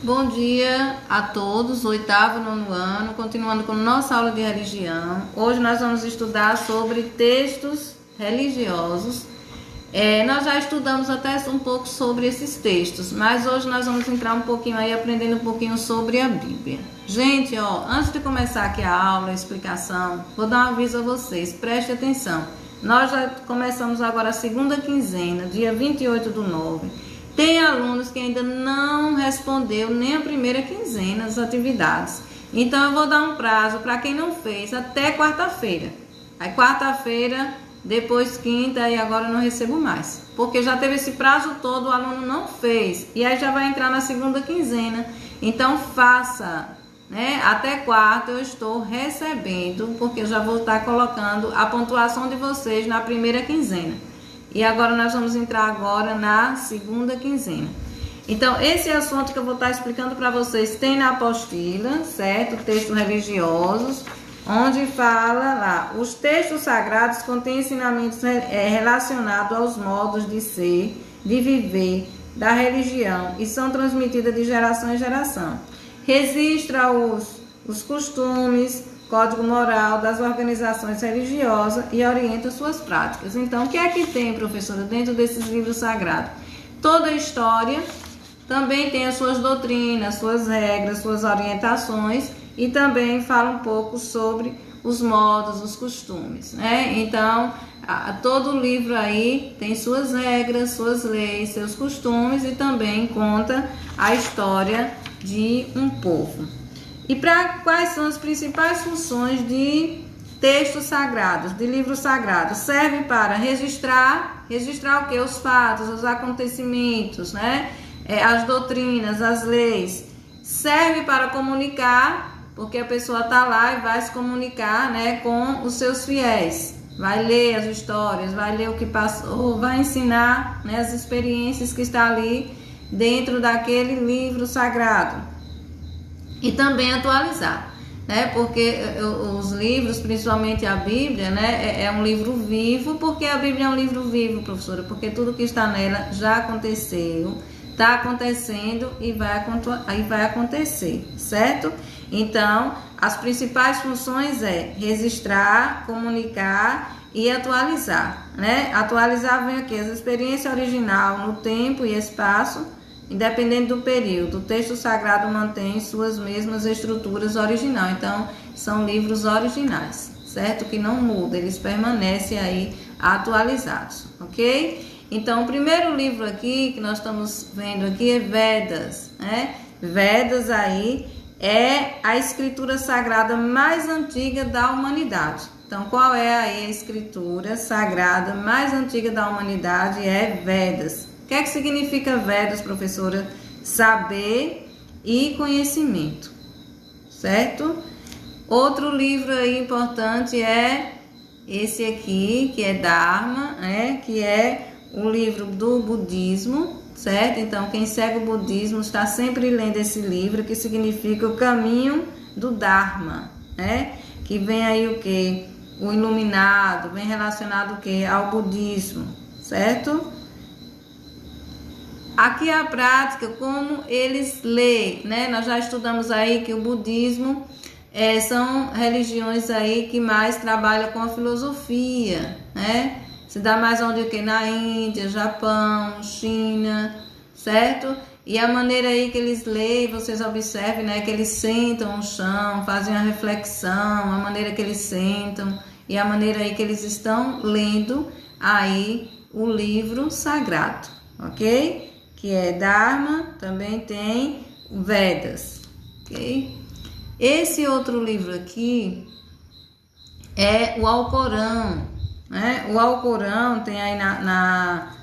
Bom dia a todos, oitavo, nono ano, continuando com nossa aula de religião. Hoje nós vamos estudar sobre textos religiosos. Nós já estudamos até um pouco sobre esses textos, mas hoje nós vamos entrar um pouquinho aí, aprendendo um pouquinho sobre a Bíblia. Gente, antes de começar aqui a aula, a explicação, vou dar um aviso a vocês, preste atenção. Nós já começamos agora a segunda quinzena, dia 28/9. Tem alunos que ainda não respondeu nem a primeira quinzena das atividades. Então eu vou dar um prazo para quem não fez até quarta-feira. Aí quarta-feira, depois quinta e agora eu não recebo mais. Porque já teve esse prazo todo, o aluno não fez. E aí já vai entrar na segunda quinzena. Então faça, né? Até quarta eu estou recebendo, porque eu já vou estar colocando a pontuação de vocês na primeira quinzena. E agora nós vamos entrar agora na segunda quinzena. Então, esse assunto que eu vou estar explicando para vocês tem na apostila, certo? Textos religiosos, onde fala lá, os textos sagrados contêm ensinamentos relacionados aos modos de ser, de viver, da religião e são transmitidos de geração em geração. Registra os costumes, código moral das organizações religiosas e orienta suas práticas. Então, o que é que tem, professora, dentro desses livros sagrados? Toda a história, também tem as suas doutrinas, suas regras, suas orientações e também fala um pouco sobre os modos, os costumes, né? Então, todo livro aí tem suas regras, suas leis, seus costumes e também conta a história de um povo. E para quais são as principais funções de textos sagrados, de livros sagrados? Serve para registrar o que? Os fatos, os acontecimentos, né? As doutrinas, as leis. Serve para comunicar, porque a pessoa está lá e vai se comunicar, né, com os seus fiéis. Vai ler as histórias, vai ler o que passou, vai ensinar, né, as experiências que está ali dentro daquele livro sagrado. E também atualizar, né? Porque os livros, principalmente a Bíblia, né? É um livro vivo. Porque a Bíblia é um livro vivo, professora? Porque tudo que está nela já aconteceu, está acontecendo e vai acontecer, certo? Então, as principais funções é registrar, comunicar e atualizar, né? Atualizar vem aqui as experiências original no tempo e espaço. Independente do período, o texto sagrado mantém suas mesmas estruturas originais. Então, são livros originais, certo? Que não mudam, eles permanecem aí atualizados, ok? Então, o primeiro livro aqui que nós estamos vendo aqui é Vedas, né? Vedas aí é a escritura sagrada mais antiga da humanidade. Então, qual é aí a escritura sagrada mais antiga da humanidade? É Vedas. O que é que significa Vedas, professora? Saber e conhecimento, certo? Outro livro aí importante é esse aqui, que é Dharma, né? Que é o livro do budismo, certo? Então, quem segue o budismo está sempre lendo esse livro, que significa o caminho do Dharma, né? Que vem aí o quê? O iluminado, vem relacionado o quê? Ao budismo, certo? Aqui a prática, como eles leem, né? Nós já estudamos aí que o budismo são religiões aí que mais trabalham com a filosofia, né? Se dá mais onde que na Índia, Japão, China, certo? E a maneira aí que eles leem, vocês observem, né? Que eles sentam no chão, fazem a reflexão, a maneira que eles sentam e a maneira aí que eles estão lendo aí o livro sagrado, ok? Que é Dharma, também tem Vedas, ok? Esse outro livro aqui é o Alcorão, né? O Alcorão tem aí na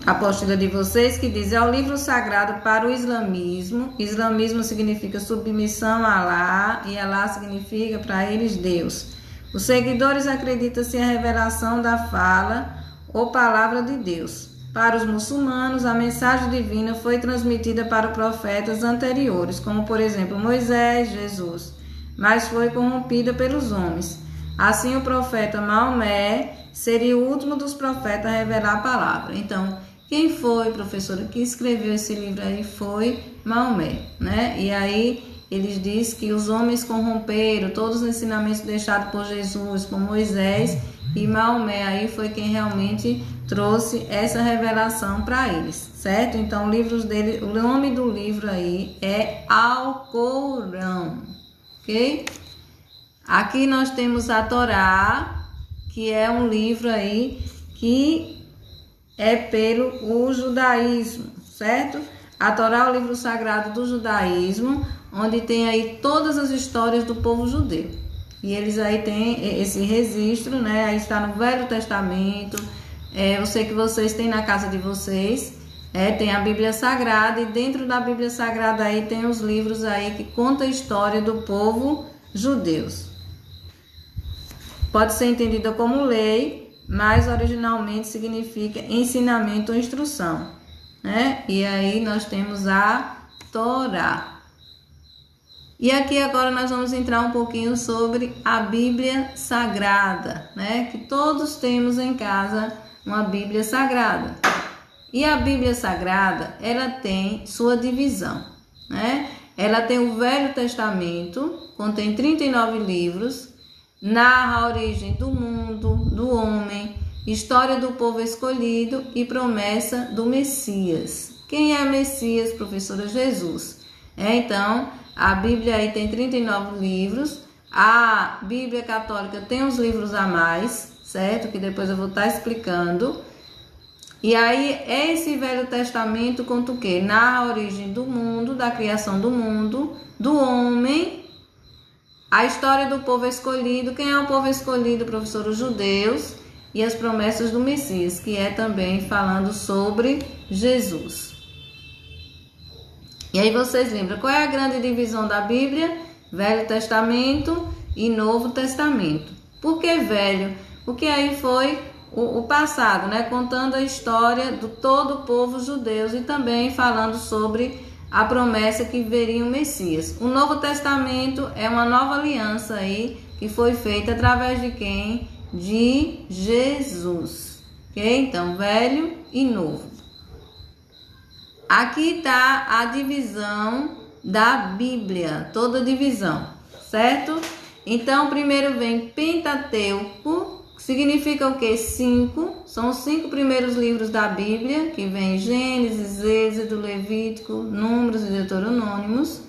apostila de vocês que diz, é o livro sagrado para o islamismo. Islamismo significa submissão a Alá e Alá significa para eles Deus. Os seguidores acreditam ser a revelação da fala ou palavra de Deus. Para os muçulmanos, a mensagem divina foi transmitida para profetas anteriores, como por exemplo Moisés, Jesus, mas foi corrompida pelos homens. Assim, o profeta Maomé seria o último dos profetas a revelar a palavra. Então, Quem foi, professora, que escreveu esse livro aí foi Maomé, né? E aí eles diz que os homens corromperam todos os ensinamentos deixados por Jesus, por Moisés, e Maomé aí foi quem realmente trouxe essa revelação para eles, certo? Então, livros dele, o nome do livro aí é Alcorão, ok? Aqui nós temos a Torá, que é um livro aí que é pelo judaísmo, certo? A Torá é o livro sagrado do judaísmo, onde tem aí todas as histórias do povo judeu. E eles aí têm esse registro, né? Aí está no Velho Testamento. Eu sei que vocês têm na casa de vocês. Tem a Bíblia Sagrada, e dentro da Bíblia Sagrada aí tem os livros aí que contam a história do povo judeus. Pode ser entendida como lei, mas originalmente significa ensinamento ou instrução, né? E aí nós temos a Torá. E aqui agora nós vamos entrar um pouquinho sobre a Bíblia Sagrada, né? Que todos temos em casa uma Bíblia Sagrada. E a Bíblia Sagrada, ela tem sua divisão, né? Ela tem o Velho Testamento, contém 39 livros, narra a origem do mundo, do homem, história do povo escolhido e promessa do Messias. Quem é Messias, professora? Jesus. Então, a Bíblia aí tem 39 livros. A Bíblia Católica tem uns livros a mais, certo? Que depois eu vou estar explicando. E aí, esse Velho Testamento conta o quê? Narra a origem do mundo, da criação do mundo, do homem, a história do povo escolhido. Quem é o povo escolhido, professor? Os judeus. E as promessas do Messias, que é também falando sobre Jesus. E aí vocês lembram, qual é a grande divisão da Bíblia? Velho Testamento e Novo Testamento. Por que velho? Porque aí foi o passado, né? Contando a história do todo o povo judeu e também falando sobre a promessa que viria o Messias. O Novo Testamento é uma nova aliança aí que foi feita através de quem? De Jesus. Ok? Então, velho e novo. Aqui está a divisão da Bíblia, toda a divisão, certo? Então, primeiro vem Pentateuco, que significa o quê? 5. São os 5 primeiros livros da Bíblia, que vem Gênesis, Êxodo, Levítico, Números e Deuteronômios.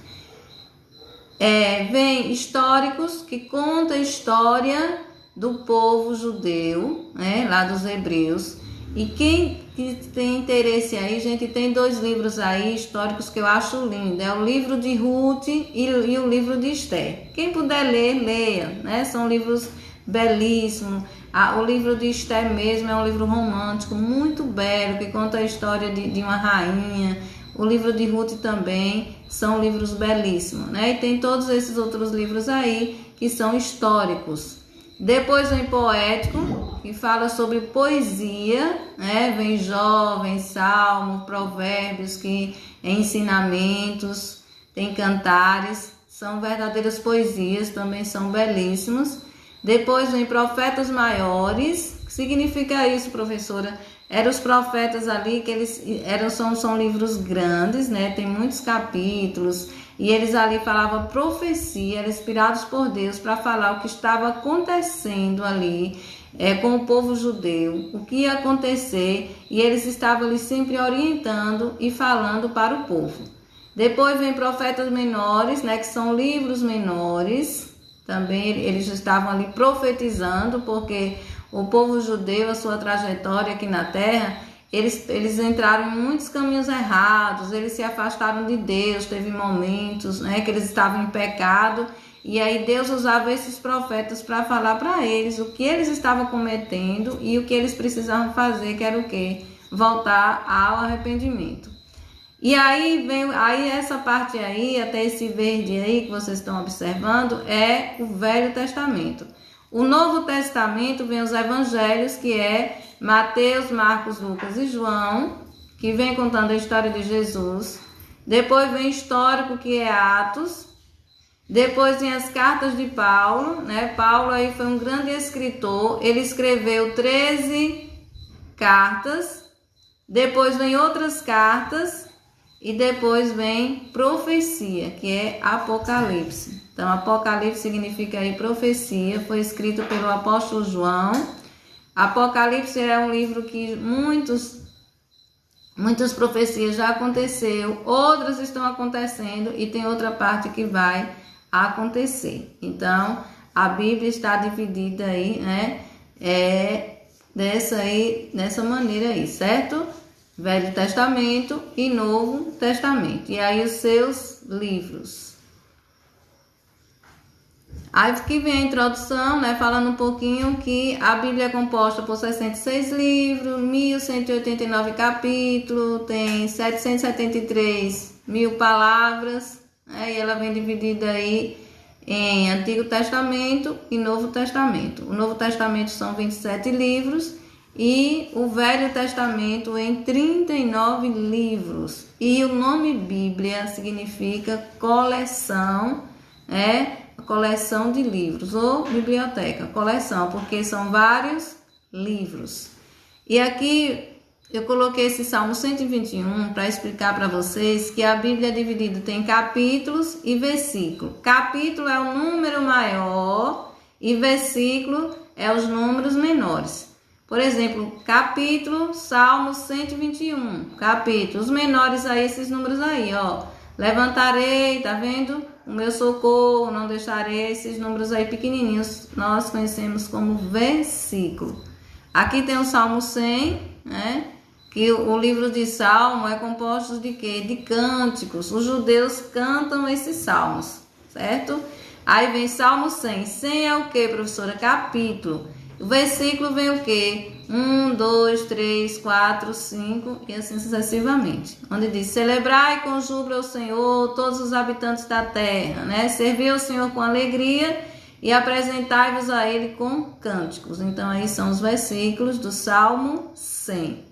Vem históricos, que conta a história do povo judeu, né, lá dos hebreus. E quem tem interesse aí, gente, tem 2 livros aí históricos que eu acho lindo. É o livro de Ruth e o livro de Esther. Quem puder ler, leia, né? São livros belíssimos. O livro de Esther mesmo é um livro romântico, muito belo, que conta a história de uma rainha. O livro de Ruth também são livros belíssimos, né? E tem todos esses outros livros aí que são históricos. Depois vem Poético, que fala sobre poesia, né? Vem Jó, vem Salmo, Provérbios, que é ensinamentos, tem cantares, são verdadeiras poesias, também são belíssimos. Depois vem Profetas Maiores. O que significa isso, professora? Eram os profetas ali, que eles são livros grandes, né? Tem muitos capítulos. E eles ali falavam profecia, eram inspirados por Deus para falar o que estava acontecendo ali com o povo judeu, o que ia acontecer, e eles estavam ali sempre orientando e falando para o povo. Depois vem profetas menores, né, que são livros menores, também eles estavam ali profetizando, porque o povo judeu, a sua trajetória aqui na terra, eles entraram em muitos caminhos errados, eles se afastaram de Deus, teve momentos, né, que eles estavam em pecado, e aí Deus usava esses profetas para falar para eles o que eles estavam cometendo e o que eles precisavam fazer, que era o quê? Voltar ao arrependimento. E aí vem essa parte aí, até esse verde aí que vocês estão observando, é o Velho Testamento. O Novo Testamento vem os evangelhos, que é Mateus, Marcos, Lucas e João, que vem contando a história de Jesus. Depois vem histórico, que é Atos. Depois vem as cartas de Paulo, né? Paulo aí foi um grande escritor, ele escreveu 13 cartas, depois vem outras cartas e depois vem profecia, que é Apocalipse. Então, Apocalipse significa aí profecia, foi escrito pelo apóstolo João. Apocalipse é um livro que muitas profecias já aconteceu, outras estão acontecendo e tem outra parte que vai acontecer. Então, a Bíblia está dividida aí, né? Dessa maneira aí, certo? Velho Testamento e Novo Testamento. E aí os seus livros. Aí que vem a introdução, né? Falando um pouquinho que a Bíblia é composta por 66 livros, 1189 capítulos, tem 773 mil palavras, né? E ela vem dividida aí em Antigo Testamento e Novo Testamento. O Novo Testamento são 27 livros e o Velho Testamento em 39 livros. E o nome Bíblia significa coleção, coleção de livros, ou biblioteca, coleção, porque são vários livros. E aqui eu coloquei esse Salmo 121 para explicar para vocês que a Bíblia é dividida, tem capítulos e versículo. Capítulo é o número maior e versículo é os números menores. Por exemplo, capítulo, Salmo 121, capítulo, os menores aí, esses números aí, ó. Levantarei, tá vendo? O meu socorro, não deixarei, esses números aí pequenininhos, nós conhecemos como versículo. Aqui tem o Salmo 100, né? Que o livro de Salmo é composto de quê? De cânticos. Os judeus cantam esses salmos, certo? Aí vem Salmo 100. 100 é o quê, professora? Capítulo. O versículo vem o quê? 1, 2, 3, 4, 5 e assim sucessivamente. Onde diz, celebrai com júbilo ao Senhor todos os habitantes da terra, né? Servi ao Senhor com alegria e apresentai-vos a Ele com cânticos. Então aí são os versículos do Salmo 100.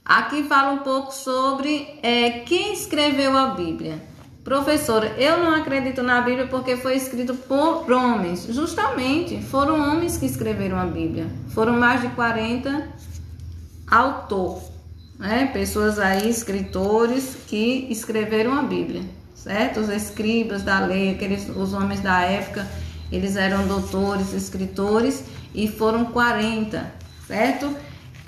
Aqui fala um pouco sobre quem escreveu a Bíblia. Professora, eu não acredito na Bíblia porque foi escrito por homens. Justamente, foram homens que escreveram a Bíblia. Foram mais de 40 autores, né? Pessoas aí, escritores que escreveram a Bíblia, certo? Os escribas da lei, os homens da época, eles eram doutores, escritores e foram 40, certo?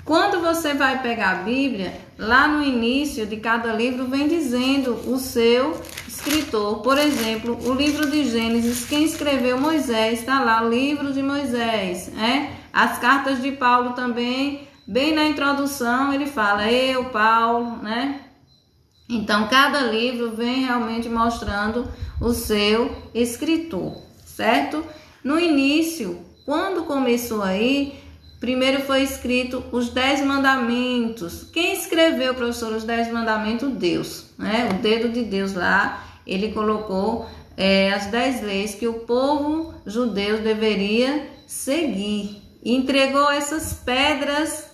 Quando você vai pegar a Bíblia, lá no início de cada livro vem dizendo o seu escritor. Por exemplo, o livro de Gênesis, quem escreveu? Moisés, está lá, o livro de Moisés. As cartas de Paulo também, bem na introdução, ele fala, eu, Paulo, né? Então, cada livro vem realmente mostrando o seu escritor, certo? No início, quando começou aí, primeiro foi escrito os 10 mandamentos. Quem escreveu, professor, os 10 mandamentos? Deus, né? O dedo de Deus lá, ele colocou as 10 leis que o povo judeu deveria seguir. E entregou essas pedras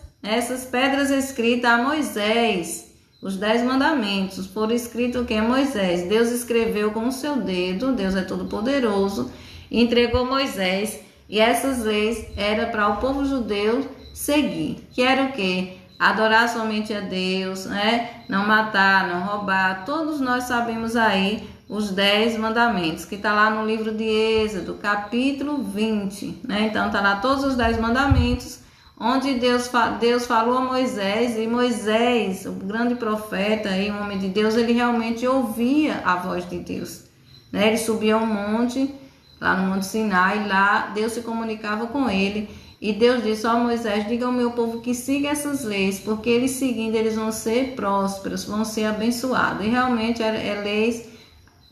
escritas a Moisés. Os 10 mandamentos foram escritos quem? Moisés. Deus escreveu com o seu dedo, Deus é todo poderoso, e entregou Moisés. E essas leis eram para o povo judeu seguir. Que era o quê? Adorar somente a Deus, né? Não matar, não roubar. Todos nós sabemos aí os 10 mandamentos, que está lá no livro de Êxodo, capítulo 20. Né? Então, está lá todos os 10 mandamentos, onde Deus falou a Moisés, e Moisés, o grande profeta, aí, o homem de Deus, ele realmente ouvia a voz de Deus. Né? Ele subia um monte, lá no Monte Sinai, lá Deus se comunicava com ele, e Deus disse, ó Moisés, diga ao meu povo que siga essas leis, porque eles seguindo, eles vão ser prósperos, vão ser abençoados. E realmente é leis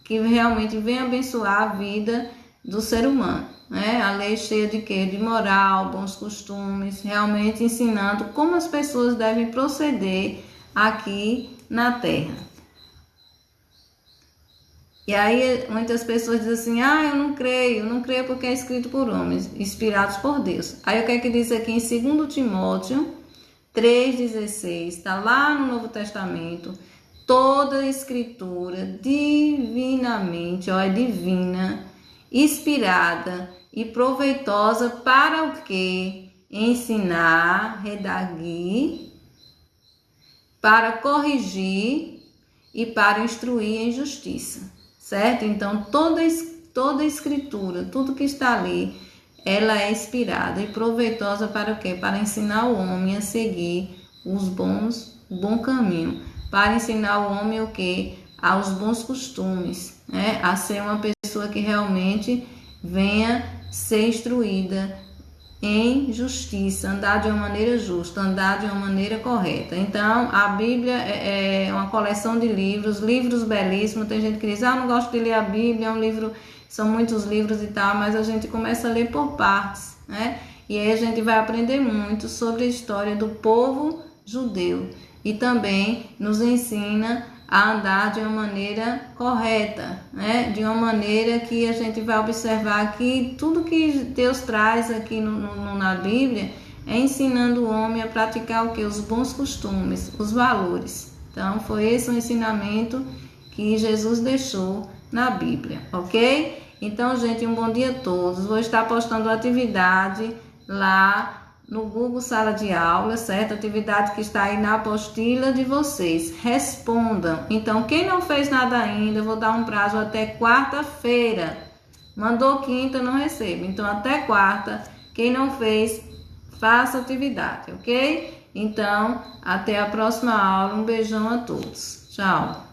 que realmente vem abençoar a vida do ser humano, né? A lei cheia de quê? De moral, bons costumes, realmente ensinando como as pessoas devem proceder aqui na terra. E aí muitas pessoas dizem assim, eu não creio porque é escrito por homens, inspirados por Deus. Aí o que é que diz aqui em 2 Timóteo 3,16, está lá no Novo Testamento, toda escritura divinamente, é divina, inspirada e proveitosa para o quê? ensinar, redarguir, para corrigir e para instruir em justiça, certo? Então, toda escritura, tudo que está ali, ela é inspirada e proveitosa para o quê? Para ensinar o homem a seguir o bom caminho, para ensinar o homem o quê? Aos bons costumes, né? A ser uma pessoa que realmente venha ser instruída em justiça, andar de uma maneira justa, andar de uma maneira correta. Então, a Bíblia é uma coleção de livros belíssimos. Tem gente que diz, não gosto de ler a Bíblia, é um livro, são muitos livros e tal, mas a gente começa a ler por partes, né? E aí a gente vai aprender muito sobre a história do povo judeu e também nos ensina a andar de uma maneira correta, né? De uma maneira que a gente vai observar que tudo que Deus traz aqui na Bíblia é ensinando o homem a praticar o que? Os bons costumes, os valores. Então, foi esse o ensinamento que Jesus deixou na Bíblia, ok? Então, gente, um bom dia a todos. Vou estar postando atividade lá no Google Sala de Aula, certo? Atividade que está aí na apostila de vocês. Respondam. Então, quem não fez nada ainda, eu vou dar um prazo até quarta-feira. Mandou quinta, não recebo. Então, até quarta, quem não fez, faça atividade, ok? Então, até a próxima aula. Um beijão a todos. Tchau.